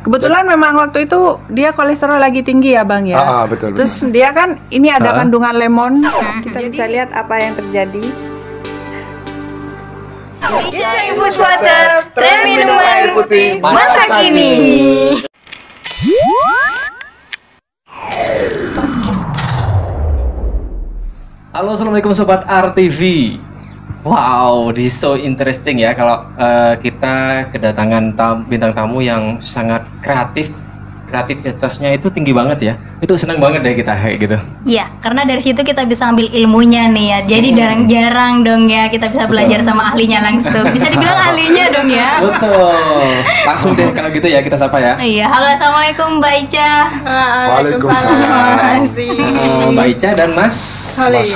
Kebetulan memang waktu itu dia kolesterol lagi tinggi ya Bang ya. Betul. Terus dia kan ini ada kandungan lemon. Kita bisa lihat apa yang terjadi. Ica Infus Water, tren minum air putih masa kini. Halo, assalamualaikum sobat RTV. Wow, this so interesting ya kalau kita kedatangan bintang tamu yang sangat kreativitasnya itu tinggi banget ya. Itu senang banget deh kita kayak gitu. Iya, karena dari situ kita bisa ambil ilmunya nih ya. Jadi jarang-jarang dong ya kita bisa belajar sama ahlinya langsung. Bisa dibilang ahlinya dong ya. Betul. Langsung deh kalau gitu ya kita sapa ya. Iya, halo, assalamualaikum Mbak Ica. Waalaikumsalam. Mbak Ica dan Mas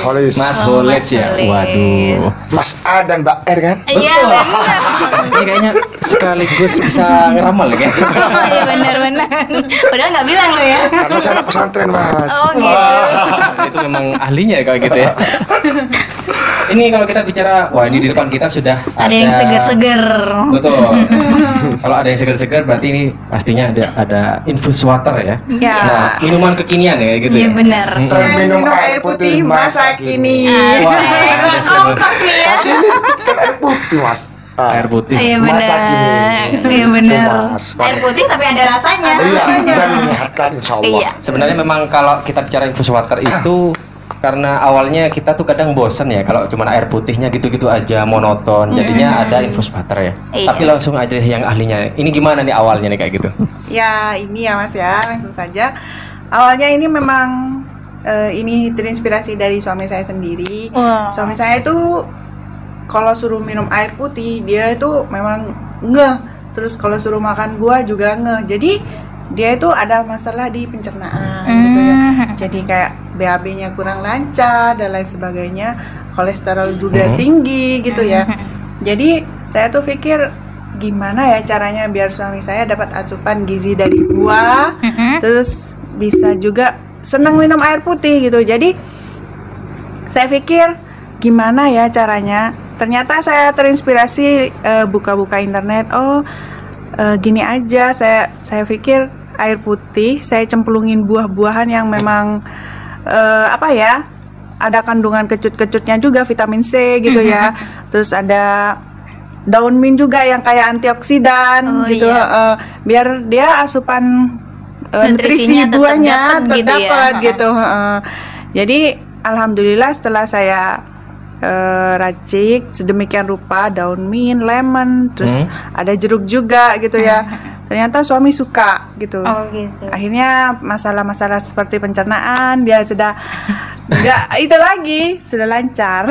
Holis. Mas Holis ya. Waduh. Mas A dan Mbak R kan? Iya, benar. Ini kayaknya sekaligus bisa ngeramal ya. Iya, benar-benar. Padahal nggak bilang lo ya. Karena saya anak pesantren, Mas. Oh gitu. Itu memang ahlinya kalau gitu ya. Ini kalau kita bicara, wah ini di depan kita sudah Ada yang seger-seger. Betul. Kalau ada yang seger-seger berarti ini pastinya ada infus water ya. Ya. Nah, minuman kekinian ya gitu Iya ya. benar. Tren minum air putih masa kini. Wah, Kompak nih ya. Tapi ini kan air putih, Mas. air putih. Iya Masa benar. kini. Iya benar. Itu, Mas. Air putih tapi ada rasanya. Iya, dan menyehatkan insyaallah. Iya. Sebenarnya memang kalau kita bicara infus water itu karena awalnya kita tuh kadang bosen ya kalau cuma air putihnya gitu-gitu aja monoton, jadinya ada infus water ya. Iya. Tapi langsung aja yang ahlinya. Ini gimana nih awalnya nih kayak gitu? Ya ini ya Mas ya, langsung saja. Awalnya ini memang ini terinspirasi dari suami saya sendiri. Wah. Suami saya itu kalau suruh minum air putih dia itu memang ngeh. Terus kalau suruh makan buah juga ngeh. Jadi dia itu ada masalah di pencernaan gitu ya. Jadi kayak BAB-nya kurang lancar dan lain sebagainya, kolesterol juga tinggi gitu ya. Jadi saya tuh pikir gimana ya caranya biar suami saya dapat asupan gizi dari buah, terus bisa juga senang minum air putih gitu. Jadi saya pikir gimana ya caranya. Ternyata saya terinspirasi buka-buka internet. Gini aja, saya pikir air putih saya cemplungin buah-buahan yang memang ada kandungan kecut-kecutnya juga, vitamin C gitu ya. Terus ada daun mint juga yang kayak antioksidan gitu. Iya. Biar dia asupan nutrisi Nutrisinya tetap buahnya dapet terdapat gitu ya. gitu. Jadi alhamdulillah setelah saya racik sedemikian rupa daun mint, lemon, terus ada jeruk juga gitu ya. Ternyata suami suka gitu. Oh gitu. Akhirnya masalah-masalah seperti pencernaan dia sudah enggak itu lagi, sudah lancar.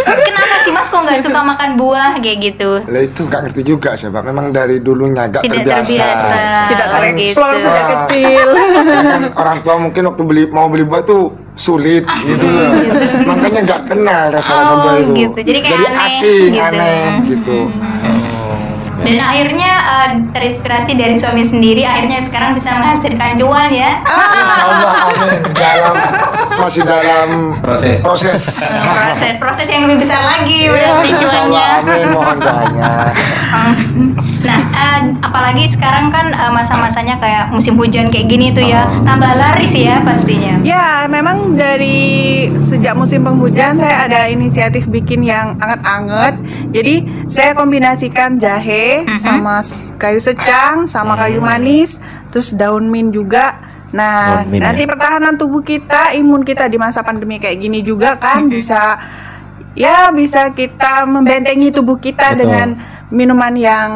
Kenapa sih Mas kok nggak suka makan buah kayak gitu? Lah itu nggak ngerti juga sih, Pak. Memang dari dulunya agak Tidak terbiasa. terbiasa. Tidak Kan tereksplor gitu. sejak kecil. kan orang tua mungkin waktu mau beli buah tuh sulit gitu loh. Makanya nggak kenal rasa-rasa buah itu. gitu. Jadi kayak aneh, asing, gitu. aneh gitu. Dan akhirnya terinspirasi dari suami sendiri, akhirnya sekarang bisa menghasilkan cuan ya. Insyaallah amin. Masih dalam Proses. Proses yang lebih besar lagi berarti cuannya. Insyaallah amin, mohon doanya. Nah, apalagi sekarang kan masa-masanya kayak musim hujan kayak gini tuh ya, tambah laris ya pastinya. Ya, memang dari sejak musim penghujan saya ada inisiatif bikin yang anget-anget. Jadi saya kombinasikan jahe sama kayu secang sama kayu manis, terus daun mint juga. Nah, Daun mint, nanti pertahanan tubuh kita, imun kita di masa pandemi kayak gini juga kan bisa kita membentengi tubuh kita Betul. dengan minuman yang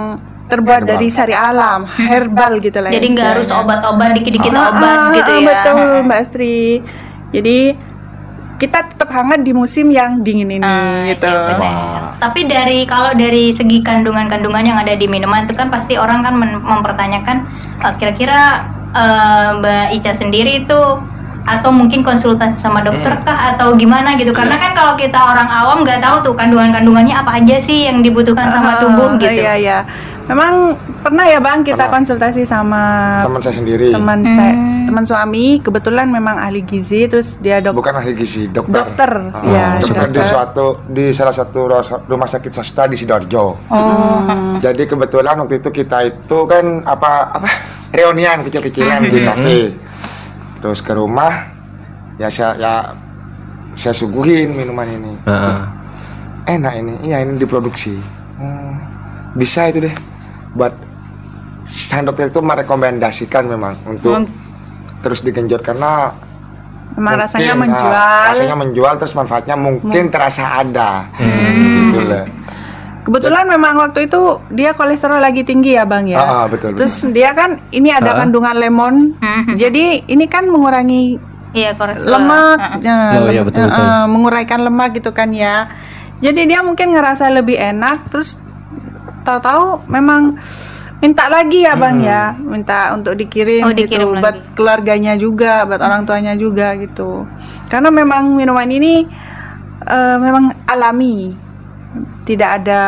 terbuat dari sari alam, herbal gitu lah. Jadi nggak harus istilahnya. obat-obat dikit-dikit obat gitu ya. Betul Mbak Astri. Jadi kita tetap hangat di musim yang dingin ini gitu. Iya benar. Tapi kalau dari segi kandungan-kandungan yang ada di minuman itu kan pasti orang kan mempertanyakan kira-kira Mbak Ica sendiri itu atau mungkin konsultasi sama dokter kah atau gimana gitu, karena kan kalau kita orang awam nggak tahu tuh kandungan-kandungannya apa aja sih yang dibutuhkan sama tubuh gitu. Iya. Memang pernah ya Bang kita Pernah. konsultasi sama Teman saya sendiri. teman suami, kebetulan memang ahli gizi, terus dia Bukan ahli gizi, dokter. dokter, ya, dokter dokter. di salah satu rumah sakit swasta di Sidoarjo. Jadi kebetulan waktu itu kita itu kan apa reunian kecil-kecilan di kafe. Terus ke rumah ya saya suguhin minuman ini. Enak ini, iya ini diproduksi. Bisa itu deh. Buat sang dokter itu merekomendasikan memang untuk terus digenjot karena memang rasanya mungkin, menjual. rasanya menjual, terus manfaatnya mungkin terasa ada. Gitu lah. Kebetulan memang waktu itu dia kolesterol lagi tinggi ya Bang ya. Betul. Terus dia kan ini ada kandungan lemon. Jadi ini kan mengurangi Iya, kolesterol. lemak, Oh, iya, betul. menguraikan lemak gitu kan ya. Jadi dia mungkin ngerasa lebih enak, terus tahu-tahu memang minta lagi ya Bang ya, minta untuk dikirim, dikirim gitu lagi. buat keluarganya juga, buat orang tuanya juga gitu. Karena memang minuman ini memang alami, tidak ada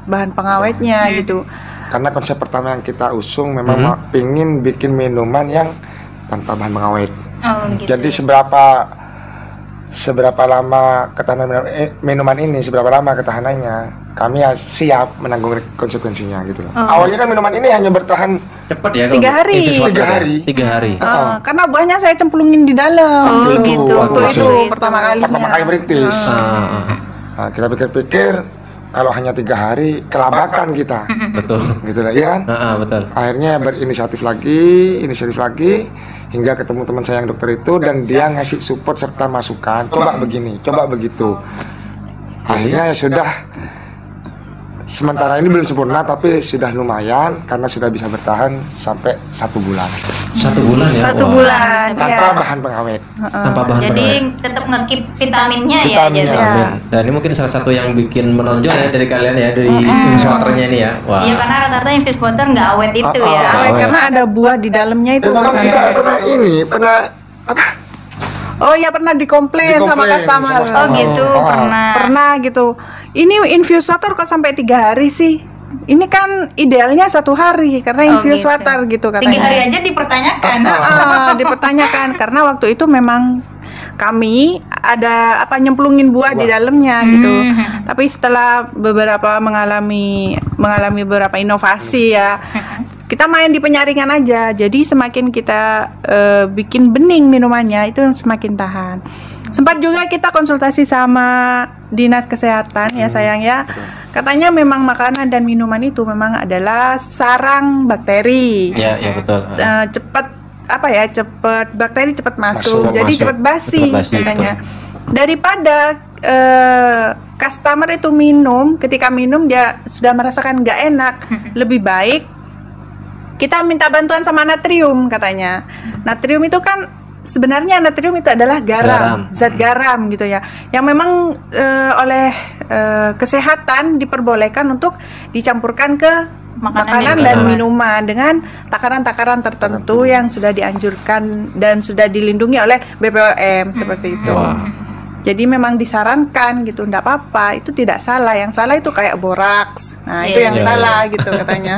bahan pengawetnya gitu. Karena konsep pertama yang kita usung memang pingin bikin minuman yang tanpa bahan pengawet. Gitu. Jadi seberapa lama ketahanan minuman ini, seberapa lama ketahanannya, kami siap menanggung konsekuensinya gitu loh. Awalnya kan minuman ini hanya bertahan Cepet ya 3 hari. 3 hari. Karena buahnya saya cemplungin di dalam. Waktu itu, Waktu waktu itu masih- pertama kalinya. pertama kali merintis. Nah, kita pikir-pikir kalau hanya 3 hari kelabakan kita, Betul. gitu lah, iya kan? Betul. Akhirnya berinisiatif lagi, hingga ketemu teman saya yang dokter itu dan dia ngasih support serta masukan. Coba begini, coba begitu. Akhirnya ya sudah. Sementara ini belum sempurna tapi sudah lumayan karena sudah bisa bertahan sampai 1 bulan 1 bulan ya. Satu Wah. bulan tanpa ya. bahan pengawet. Tanpa bahan Jadi pengawet. tetap nge-keep vitaminnya ya. Vitaminnya. Jadi. Ya. Dan ini mungkin salah satu yang bikin menonjol ya dari kalian ya, dari waternya ini ya. Wah. Iya, karena rata-rata infused water nggak awet itu ya. Awet karena ada buah di dalamnya itu. Memang Mas. kita pernah apa? Oh ya pernah dikomplain sama Dikomplain customer. sama customer. Oh gitu, pernah. Pernah gitu. Ini infused water kok sampai 3 hari sih? Ini kan idealnya 1 hari karena infused gitu. water gitu 3 katanya. hari aja dipertanyakan. Dipertanyakan karena waktu itu memang kami ada nyemplungin buah di dalamnya gitu. Tapi setelah beberapa mengalami beberapa inovasi ya, kita main di penyaringan aja. Jadi semakin kita bikin bening minumannya itu semakin tahan. Sempat juga kita konsultasi sama dinas kesehatan ya sayang ya. Katanya memang makanan dan minuman itu memang adalah sarang bakteri. Ya, ya betul. Cepat bakteri cepat masuk, jadi masuk. cepat basi Cepat basi, katanya. Daripada customer itu ketika minum dia sudah merasakan nggak enak, lebih baik kita minta bantuan sama natrium katanya. Natrium itu kan sebenarnya natrium itu adalah garam, zat garam gitu ya, yang memang oleh kesehatan diperbolehkan untuk dicampurkan ke makanan dan minuman dengan takaran-takaran tertentu yang sudah dianjurkan dan sudah dilindungi oleh BPOM seperti itu. Jadi memang disarankan gitu, enggak apa-apa, itu tidak salah. Yang salah itu kayak boraks. Nah, itu yang salah gitu katanya.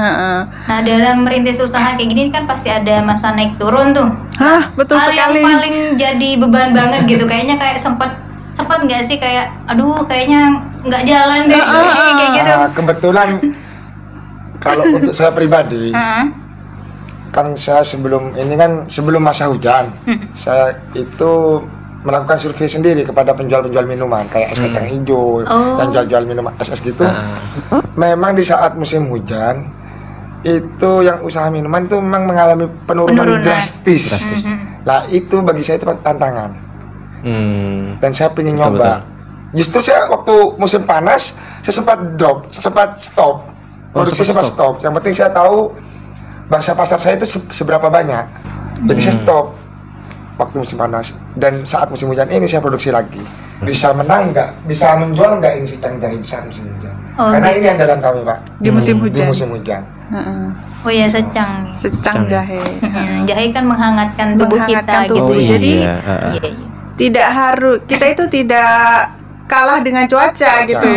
Nah, dalam merintis usaha kayak gini kan pasti ada masa naik turun tuh. Hah, betul Hal sekali. yang paling jadi beban banget gitu, kayaknya kayak sempat nggak sih kayak aduh kayaknya nggak jalan deh kayak gitu. Kebetulan kalau untuk saya pribadi kan saya sebelum masa hujan saya itu melakukan survei sendiri kepada penjual-penjual minuman kayak es kacang hijau dan jual-jual minuman es gitu. Memang di saat musim hujan itu yang usaha minuman itu memang mengalami penurunan drastis. Lah itu bagi saya itu tantangan. Dan saya pengen nyoba. Justru saya waktu musim panas saya sempat stop. Produksi sempat stop. Yang penting saya tahu bangsa pasar saya itu seberapa banyak. Jadi saya stop waktu musim panas, dan saat musim hujan ini saya produksi lagi. Bisa menang nggak? Bisa menjual nggak ini secang jahe di saat musim hujan? Karena ini andalan kami Pak Di musim hujan. Di musim hujan. Oh ya, secang jahe. Jahe kan menghangatkan tubuh Menghangatkan kita tubuh. gitu. Jadi tidak harus kita itu tidak kalah dengan cuaca gitu.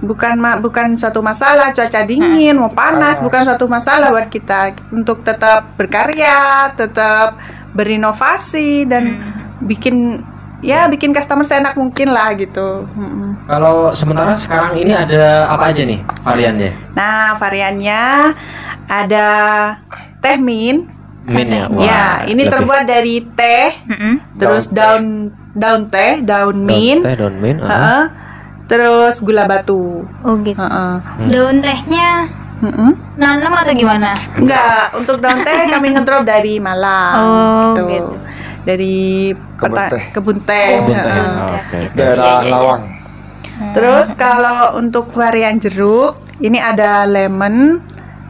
bukan suatu masalah. Cuaca dingin mau panas bukan suatu masalah buat kita untuk tetap berkarya, tetap berinovasi dan bikin customer seenak mungkin lah gitu. Kalau sementara sekarang ini ada apa aja nih variannya? Nah, variannya ada teh mint. Mint ya. Ya, ini terbuat dari teh, terus daun teh, daun mint, terus gula batu. Oh gitu. Daun tehnya nanam atau gimana? Enggak, untuk daun teh kami ngedrop dari Malang. Gitu. Dari kebun teh. Daerah Lawang. Terus kalau untuk varian jeruk, ini ada lemon,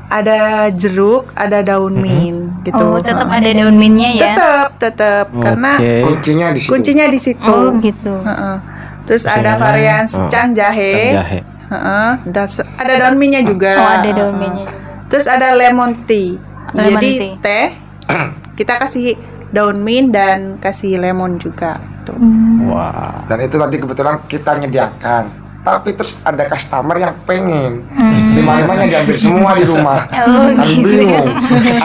ada jeruk, ada daun mint gitu. Oh, tetap ada daun mintnya ya? Tetap karena kuncinya di situ. Oh gitu. Terus ada varian secang jahe. Ada daun mintnya juga. Oh, ada daun mintnya. Terus ada lemon tea. Jadi teh kita kasih daun mint dan kasih lemon juga. Wow. Dan itu tadi kebetulan kita nyediakan. Tapi terus ada customer yang pengen 5-5-nya diambil semua di rumah. Kan bingung.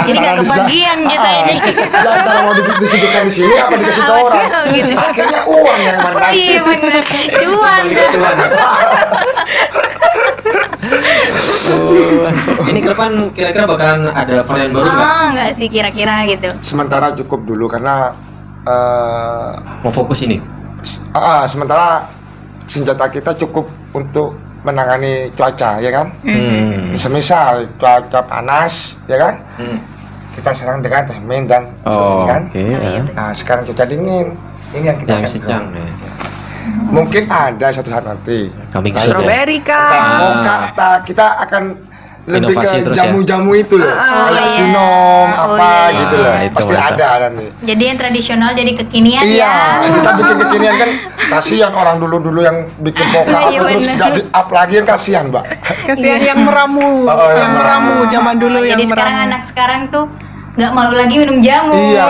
Jadi nggak kebagian kita ini. Ya antara mau disuguhkan di sini apa dikasih ke orang. Akhirnya uang yang mana? Oh iya benar. Cuan. Ini ke depan kira-kira bakalan ada varian baru nggak? Nggak sih kira-kira gitu. Sementara cukup dulu karena mau fokus ini. Sementara senjata kita cukup untuk menangani cuaca, ya kan? Semisal cuaca panas, ya kan? Kita serang dengan teh mint dan kan? Nah sekarang cuaca dingin, ini yang kita sedang. Mungkin ada suatu saat nanti. Strawberry kah? Kita akan lebih Inovasi ke jamu-jamu itu loh, kayak sinom gitu loh, pasti ada nanti. Jadi yang tradisional jadi kekinian ya. Kita bikin kekinian kan, kasihan orang dulu yang bikin mocha terus nggak di up lagi kan kasihan, Mbak. Kasihan yang meramu, yang meramu zaman dulu yang jadi meramu. Sekarang anak sekarang tuh nggak malu lagi minum jamu. Ya,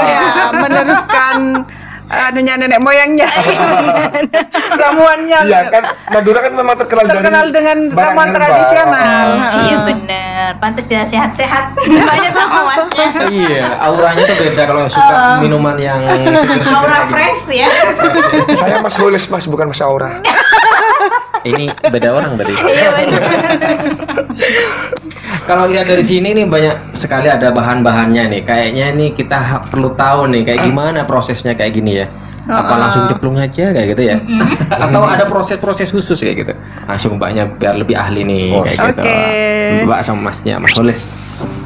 meneruskan nenek moyangnya, ramuannya. Iya kan, Madura kan memang terkenal dengan ramuan tradisional. Iya benar, pantas ya sehat-sehat, banyak ramuannya. Iya, auranya tuh beda kalau suka minuman yang aura fresh ya. Saya Mas Holis Mas, bukan Mas Aura. Ini beda orang berarti. Iya benar. Kalau lihat dari sini nih banyak sekali ada bahan-bahannya nih. Kayaknya nih kita perlu tahu nih kayak gimana prosesnya kayak gini ya. Apa langsung ceplung aja kayak gitu ya? Atau ada proses-proses khusus kayak gitu? Langsung Mbaknya biar lebih ahli nih kayak gitu. Mbak sama Masnya, Mas Holis.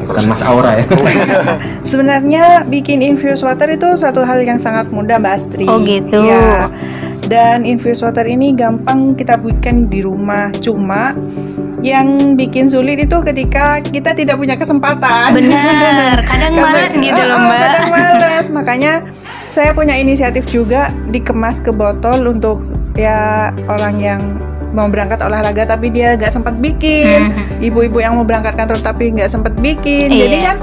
Bukan Mas Aura ya. Sebenarnya bikin infused water itu suatu hal yang sangat mudah, Mbak Astri. Oh gitu. Ya. Dan infused water ini gampang kita bikin di rumah. Cuma yang bikin sulit itu ketika kita tidak punya kesempatan. Benar, kadang malas gitu loh Mbak. Kadang malas, makanya saya punya inisiatif juga dikemas ke botol untuk ya orang yang mau berangkat olahraga tapi dia nggak sempat bikin, ibu-ibu yang mau berangkat kantor tapi nggak sempat bikin, jadi kan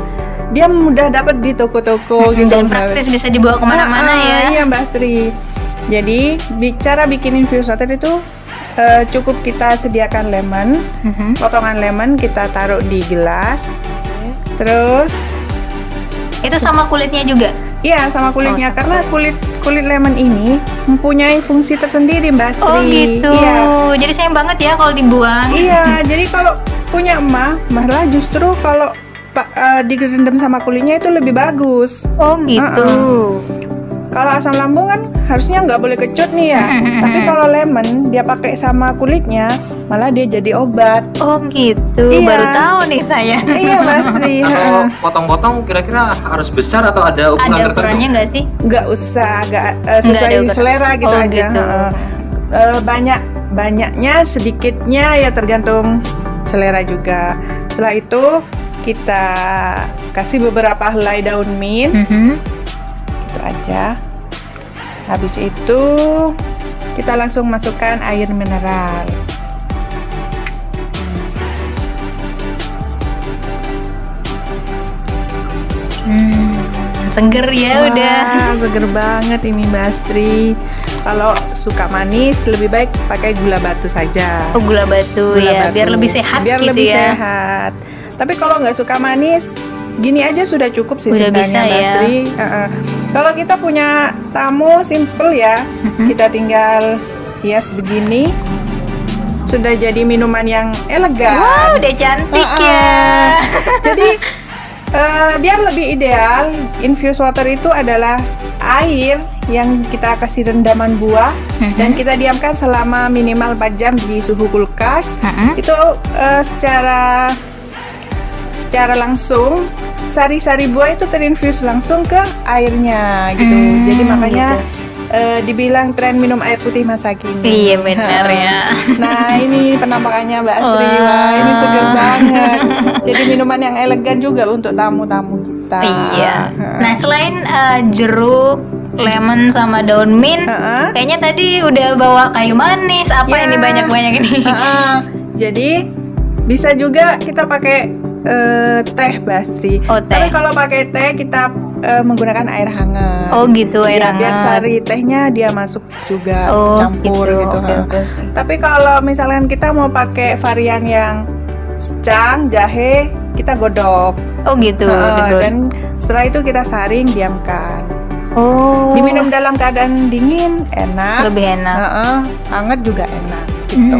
dia mudah dapat di toko-toko gitu. Dan praktis bisa dibawa kemana-mana ya. Iya Mbak Astri. Jadi bicara bikin infused water itu cukup kita sediakan lemon, potongan lemon kita taruh di gelas, terus itu sama kulitnya juga? Iya sama kulitnya, karena kulit lemon ini mempunyai fungsi tersendiri Mbak Astri. Oh gitu. Iya. Jadi sayang banget ya kalau dibuang. Iya, jadi kalau punya emak malah justru kalau direndam sama kulitnya itu lebih bagus. Oh gitu. Kalau asam lambung kan harusnya nggak boleh kecut nih ya. Tapi kalau lemon dia pakai sama kulitnya, malah dia jadi obat. Oh gitu. Iya. Baru tahu nih saya. Iya Mas Ri. Kalau potong-potong kira-kira harus besar atau ada ukuran tertentu? Ada ukurannya nggak sih? Nggak usah, sesuai selera gitu aja. Gitu. Banyaknya, sedikitnya ya tergantung selera juga. Setelah itu kita kasih beberapa helai daun mint. Itu aja. Habis itu kita langsung masukkan air mineral. seger ya. Udah seger banget ini Mbak Astri. Kalau suka manis lebih baik pakai gula batu saja. Oh, gula batu ya, biar lebih sehat biar gitu lebih ya. sehat. Tapi kalau nggak suka manis, gini aja sudah cukup sih Udah sebenarnya bisa Mbak ya. Astri. Kalau kita punya tamu simple ya, kita tinggal hias begini, sudah jadi minuman yang elegan. Wow, udah cantik ya. Jadi biar lebih ideal, infused water itu adalah air yang kita kasih rendaman buah dan kita diamkan selama minimal 4 jam di suhu kulkas. Itu secara langsung sari-sari buah itu terinfus langsung ke airnya gitu. Jadi makanya dibilang tren minum air putih masa kini. Iya benar ya. Nah ini penampakannya Mbak Astri. Wah ini seger banget. Jadi minuman yang elegan juga untuk tamu-tamu kita. Iya. Nah selain jeruk, lemon sama daun mint, kayaknya tadi udah bawa kayu manis. Apa ini banyak-banyak ini? Jadi bisa juga kita pakai teh Mbak Astri. Oh, teh. Tapi kalau pakai teh kita menggunakan air hangat. Oh gitu, air hangat. Biar sari tehnya dia masuk juga, Oh, campur gitu. Okay. Tapi kalau misalkan kita mau pakai varian yang secang, jahe, kita godok. Oh gitu. Dan setelah itu kita saring, diamkan. Oh. Diminum dalam keadaan dingin enak. Lebih enak. Hangat juga enak gitu.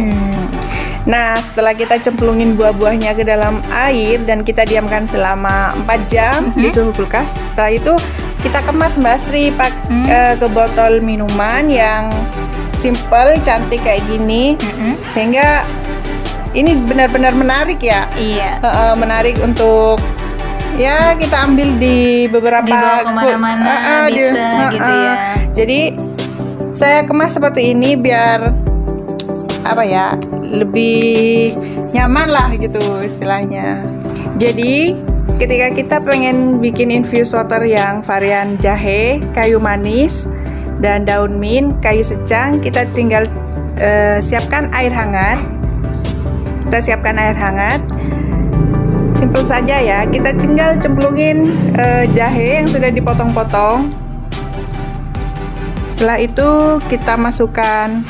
Nah, setelah kita cemplungin buah-buahnya ke dalam air dan kita diamkan selama 4 jam di suhu kulkas. Setelah itu kita kemas Mbak Astri ke botol minuman yang simple, cantik kayak gini. Sehingga ini benar-benar menarik ya. Iya. Menarik untuk ya kita ambil di beberapa dibawa kemana-mana bisa gitu ya. Jadi saya kemas seperti ini biar apa ya, lebih nyaman lah gitu istilahnya. Jadi ketika kita pengen bikin infused water yang varian jahe, kayu manis, dan daun mint, kayu secang, kita tinggal siapkan air hangat. Kita siapkan air hangat. Simple saja ya. Kita tinggal cemplungin jahe yang sudah dipotong-potong. Setelah itu kita masukkan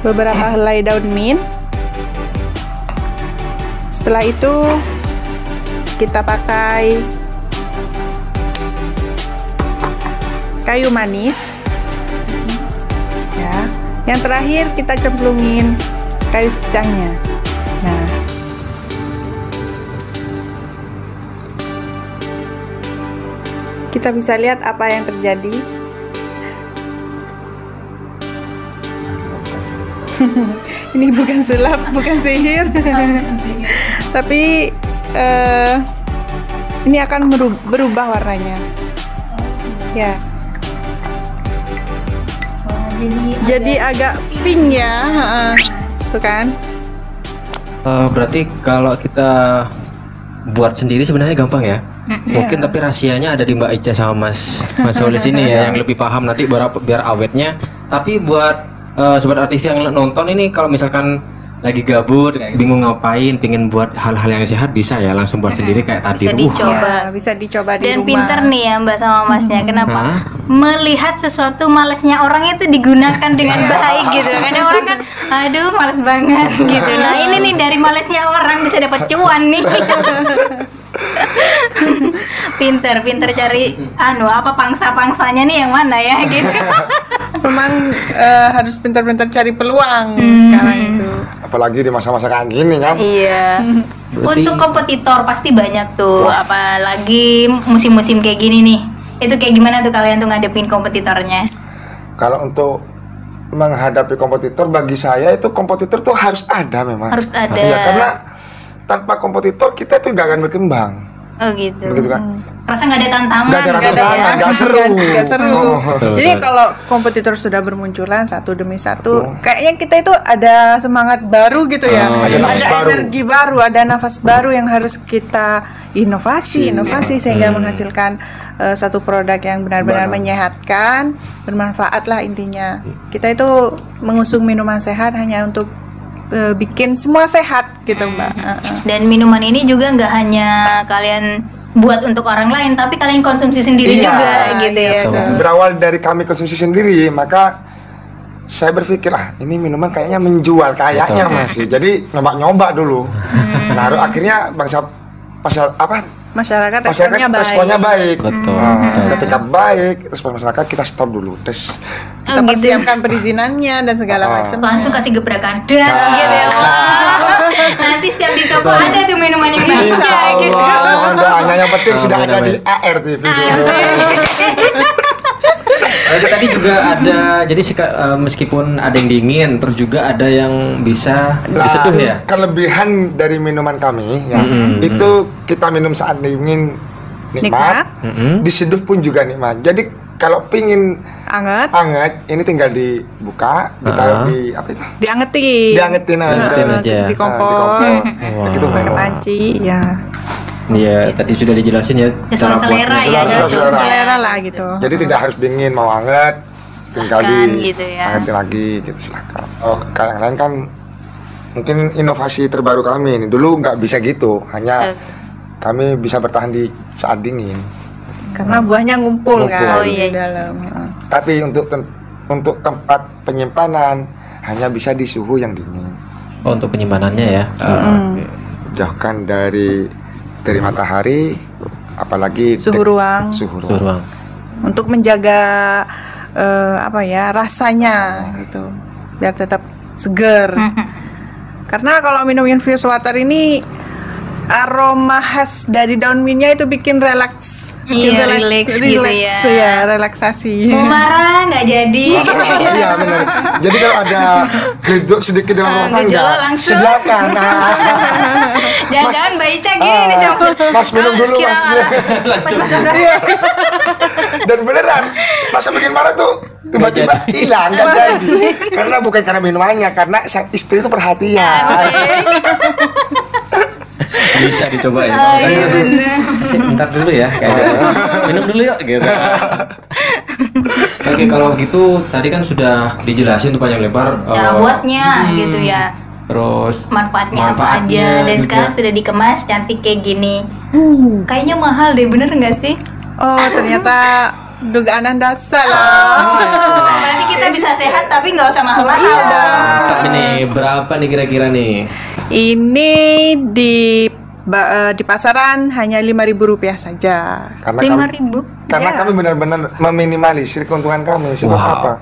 beberapa helai daun mint. Setelah itu kita pakai kayu manis ya. Yang terakhir kita cemplungin kayu secangnya. Nah, kita bisa lihat apa yang terjadi. Ini bukan sulap, bukan sihir, tapi ini akan berubah warnanya. Ya. Jadi agak pink ya, tuh kan? Berarti kalau kita buat sendiri sebenarnya gampang ya. Mungkin tapi rahasianya ada di Mbak Ica sama Mas Oli sini ya, yang lebih paham nanti biar awetnya. Tapi buat sobat RTV yang nonton ini, kalau misalkan lagi gabut, bingung ngapain, pengen buat hal-hal yang sehat, bisa ya langsung buat sendiri kayak tadi. Bisa dicoba. Ya, bisa dicoba di Dan rumah. pinter nih ya Mbak sama Masnya. Kenapa? Melihat sesuatu malesnya orang itu digunakan dengan baik gitu. Kadang orang kan, aduh males banget gitu. Nah ini nih dari malesnya orang bisa dapat cuan nih. pinter cari apa pangsa-pangsanya nih yang mana ya gitu. Memang harus pintar-pintar cari peluang sekarang itu. Apalagi di masa-masa kayak gini kan. Iya. Berarti- Untuk kompetitor pasti banyak tuh. Apalagi musim-musim kayak gini nih. Itu kayak gimana tuh kalian tuh ngadepin kompetitornya? Kalau untuk menghadapi kompetitor, bagi saya itu kompetitor tuh harus ada memang. Harus ada. Iya, karena tanpa kompetitor kita tuh gak akan berkembang. Oh gitu. Begitu kan? Rasa nggak ada tantangan. Nggak ada gitu tantangan, ya. nggak seru. Nggak seru. Oh. Jadi kalau kompetitor sudah bermunculan satu demi satu, kayaknya kita itu ada semangat baru gitu ya. ada nafas baru. Energi baru, ada nafas baru yang harus kita inovasi sehingga menghasilkan satu produk yang benar-benar menyehatkan, bermanfaat lah intinya. Kita itu mengusung minuman sehat hanya untuk bikin semua sehat gitu Mbak. Dan minuman ini juga nggak hanya kalian buat untuk orang lain, tapi kalian konsumsi sendiri Iya, juga gitu ya. betul. Berawal dari kami konsumsi sendiri, maka saya berpikir ini minuman kayaknya menjual kayaknya Betul. masih. Jadi nyoba dulu. Nah, akhirnya masyarakat responnya baik. Betul. Ketika baik respon masyarakat, kita stop dulu tes. Kita gitu. persiapkan perizinannya dan segala macam. Langsung kasih gebrakan das gitu ya. Wah. Nanti setiap di toko ada tuh minuman yang Insya baca gitu. Allah, mohon doanya. Yang penting sudah Amin, ada amin. di ARTV. Jadi tadi juga ada, jadi meskipun ada yang dingin, terus juga ada yang bisa diseduh ya. Kelebihan dari minuman kami ya, itu kita minum saat dingin nikmat, diseduh pun juga nikmat. Jadi kalau pingin Anget, ini tinggal dibuka, ditaruh di apa itu? diangetin. Diangetin aja. Di kompor. Gitu minum. Panci, ya. Iya, tadi sudah dijelasin ya. Sesuai cara selera buatnya. ya. Sesuai Selera lah gitu. Jadi tidak harus dingin, mau anget tinggal gitu ya. angetin lagi gitu, silakan. Kalau yang lain kan mungkin inovasi terbaru kami ini. Dulu nggak bisa gitu, hanya kami bisa bertahan di saat dingin. Karena buahnya ngumpul kan Oh, di iya. dalam. Tapi untuk tempat penyimpanan hanya bisa di suhu yang dingin. Oh, untuk penyimpanannya ya. Oke. Jauhkan dari matahari, apalagi Suhu ruang. suhu Suhu ruang. ruang. Untuk menjaga rasanya gitu. Biar tetap seger. Karena kalau minum infused water ini aroma khas dari daun mintnya itu bikin relaks. Iya, relax gitu ya. Relaksasi. Mau marah nggak jadi. Iya benar. Jadi kalau ada geduk sedikit dalam rumah gejala tangga, langsung. sediakan. Jangan-jangan Mbak Ica gini dong. Mas minum dulu mas. Langsung. Iya. Dan beneran, masa bikin marah tuh tiba-tiba hilang nggak jadi. Karena bukan karena minumannya, karena sang istri itu perhatian. Bisa dicoba ya. Bentar dulu ya, minum dulu yuk gitu. Oke, kalau gitu tadi kan sudah dijelasin tuh panjang lebar Cara buatnya gitu ya. Terus Manfaatnya apa manfaatnya aja, dan juga. sekarang sudah dikemas cantik kayak gini. Kayaknya mahal deh, bener nggak sih? Oh, ternyata dugaan Anda salah. Berarti kita bisa sehat tapi nggak usah mahal-mahal Iya. dong. mantap ini. Berapa nih kira-kira nih? Ini di pasaran hanya Rp5.000 saja. Karena 5.000. karena Iya. kami benar-benar meminimalisir keuntungan kami. Sebab Wow. apa?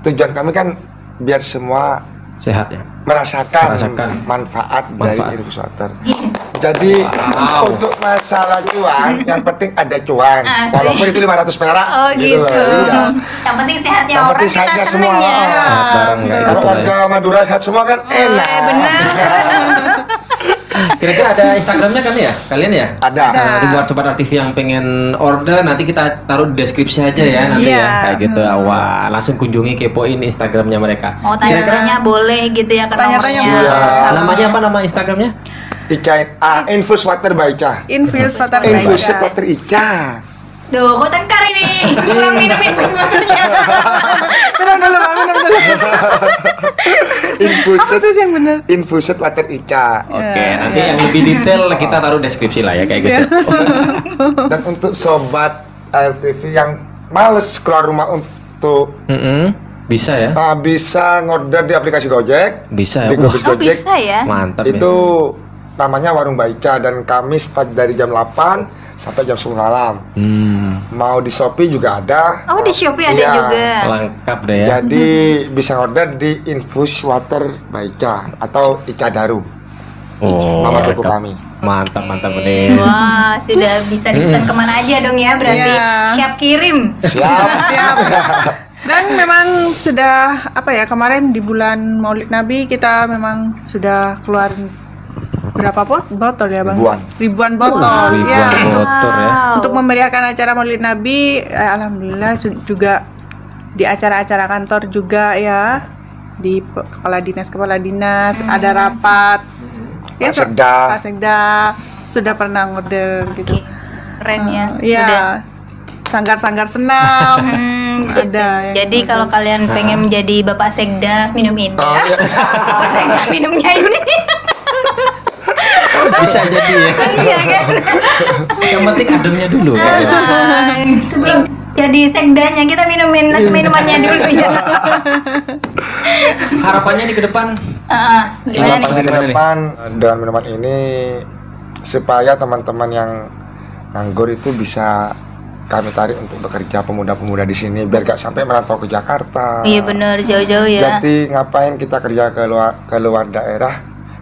Tujuan kami kan biar semua Sehat ya. merasakan Manfaat. manfaat dari infused water. Iya. Jadi Wow. untuk masalah cuan, yang penting ada cuan. Asik. Walaupun itu 500 perak. Oh gitu. loh, iya. Yang penting sehatnya Yang orang, penting kita sehatnya seneng semua. ya. Sehat bareng kayak Kalau gitu lah warga Madura sehat semua kan enak. Benar. Kira-kira ada Instagramnya kan ya, kalian ya? Ada. Nah, buat sobat aktif yang pengen order nanti kita taruh di deskripsi aja ya nanti Iya. ya kayak gitu. Wah, langsung kunjungi kepoin Instagramnya mereka. Mau tanya-tanya boleh gitu ya ke Tanya-tanya nomornya. boleh. Namanya apa nama Instagramnya? Ica, infused water by Ica. Infused water Infused Baika. water Ica. Duh, kok tengkar ini? Kurang minum infus waternya. Minum dulu, Pak, minum dulu. Apa Infused sih yang benar? infused water Ica. Oke, nanti yang lebih detail kita taruh deskripsi lah ya kayak gitu. Dan untuk sobat RTV yang males keluar rumah untuk Bisa ya? bisa ngorder di aplikasi Gojek, Bisa ya. di Wah, Gojek Oh bisa ya? mantap itu nih. namanya Warung Baica, dan kami start dari jam 8 sampai jam 10 malam. Mau di Shopee juga ada. Oh di Shopee ada Iya. juga. Lengkap deh ya. Jadi bisa order di Infused Water Baica atau Ica Daru. Nama toko lengkap. kami. Mantap nih. Wah, sudah bisa dipesan kemana aja dong ya, berarti Iya. siap kirim. Siap. Siap. Dan memang sudah kemarin di bulan Maulid Nabi kita memang sudah keluar berapa botol ya Bang? Ribuan botol. Ribuan Ya, motor ya. untuk memeriahkan acara Maulid Nabi, alhamdulillah juga di acara-acara kantor juga ya, di kepala dinas ada rapat. Pak Sekda. Pak Sekda sudah pernah ngorder gitu. Keren ya. Iya. Udah. Sanggar-sanggar senam ada. yang Jadi kalau kalian pengen menjadi Bapak Sekda, minum ini. Oh, iya. Bapak Sekda minumnya ini. Bisa jadi ya. Iya kan? Yang penting ademnya dulu. Sebelum jadi sekdanya kita minumannya dulu ya. Harapannya nih ke depan. Gimana nih? Harapannya ke depan dengan minuman ini supaya teman-teman yang nganggur itu bisa kami tarik untuk bekerja, pemuda-pemuda di sini biar gak sampai merantau ke Jakarta. Iya benar, jauh-jauh ya. Jadi ngapain kita kerja ke luar daerah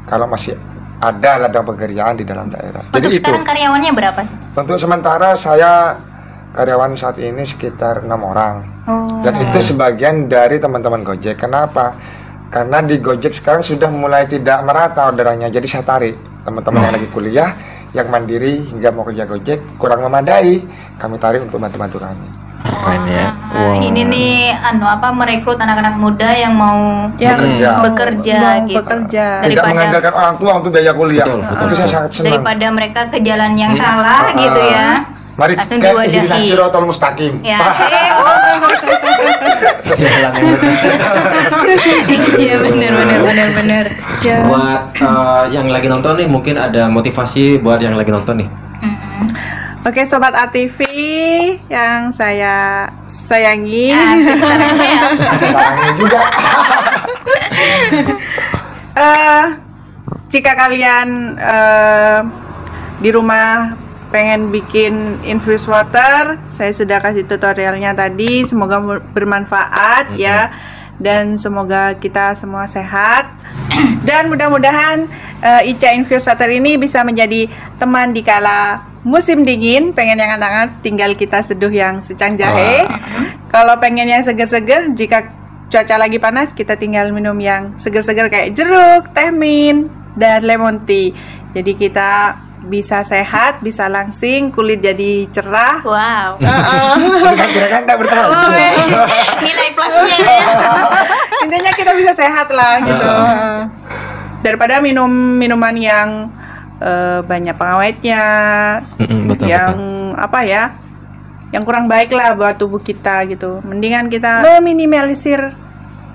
kalau masih ada ladang pekerjaan di dalam daerah. Untuk Jadi itu. sekarang karyawannya berapa? Untuk sementara saya karyawan saat ini sekitar 6 orang. Dan itu sebagian dari teman-teman Gojek. Kenapa? Karena di Gojek sekarang sudah mulai tidak merata orderannya. Jadi saya tarik teman-teman yang lagi kuliah, yang mandiri hingga mau kerja Gojek kurang memadai, kami tarik untuk bantu-bantu kami. Keren ya. Ini nih merekrut anak-anak muda yang mau bekerja gitu. Tidak mengandalkan orang tua untuk biaya kuliah. Itu saya sangat senang. Daripada mereka ke jalan yang salah gitu ya. Mari kita ihdinas siratal mustaqim. Ya. Iya benar. Buat yang lagi nonton nih, mungkin ada motivasi buat yang lagi nonton nih. Oke, Sobat RTV yang saya sayangi. Sayangi juga. Jika kalian di rumah pengen bikin infused water, saya sudah kasih tutorialnya tadi. Semoga bermanfaat ya, dan semoga kita semua sehat. Dan mudah-mudahan Ica infused water ini bisa menjadi teman di kala musim dingin. Pengen yang hangat-hangat, tinggal kita seduh yang secang jahe. Kalau pengen yang seger-seger, jika cuaca lagi panas, kita tinggal minum yang seger-seger kayak jeruk, teh mint, dan lemon tea. Jadi kita bisa sehat, bisa langsing, kulit jadi cerah. Wow. Kan cerah kan tidak bertahan. Nilai plusnya ya. Intinya kita bisa sehat lah gitu. Daripada minum minuman yang banyak pengawetnya, yang yang kurang baik lah buat tubuh kita gitu. Mendingan kita meminimalisir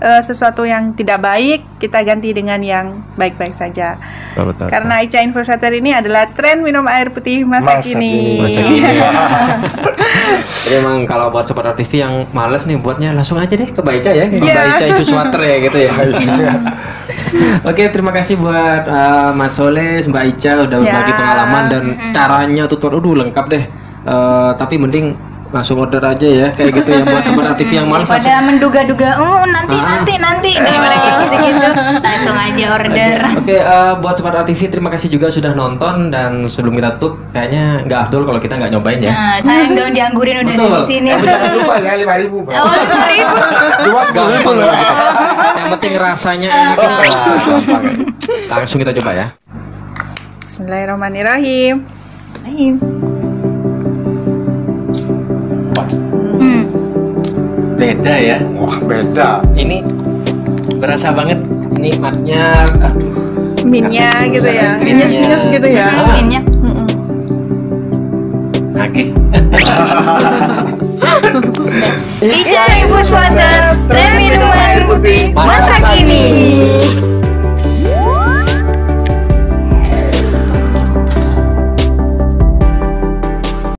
sesuatu yang tidak baik, kita ganti dengan yang baik-baik saja. Betul. Karena Ica Infused Water ini adalah tren minum air putih masa kini. Jadi emang kalau buat Sobat RTV yang males nih buatnya, langsung aja deh ke Mbak Ica ya, Mbak Ica Infused Water ya gitu ya. Oke, terima kasih buat Mas Soles, Mbak Ica udah berbagi pengalaman dan caranya tutorial lengkap deh. Tapi mending langsung order aja ya kayak gitu ya buat teman TV yang malas pada menduga-duga nanti daripada kayak gitu langsung aja order. Oke, buat Sobat TV terima kasih juga sudah nonton, dan sebelum kita tutup kayaknya nggak afdol kalau kita nggak nyobain ya. Saya dong dianggurin udah di sini. Jangan lupa ya 5.000. Oh 5.000. 2.10.000 loh. Yang penting rasanya enak. Langsung kita coba ya. Bismillahirrahmanirrahim. Beda ya. Wah, beda. Ini berasa banget nikmatnya. Minnya gitu ya. Nyes-nyes gitu ya. Minnya. Oke. Ica Infused Water.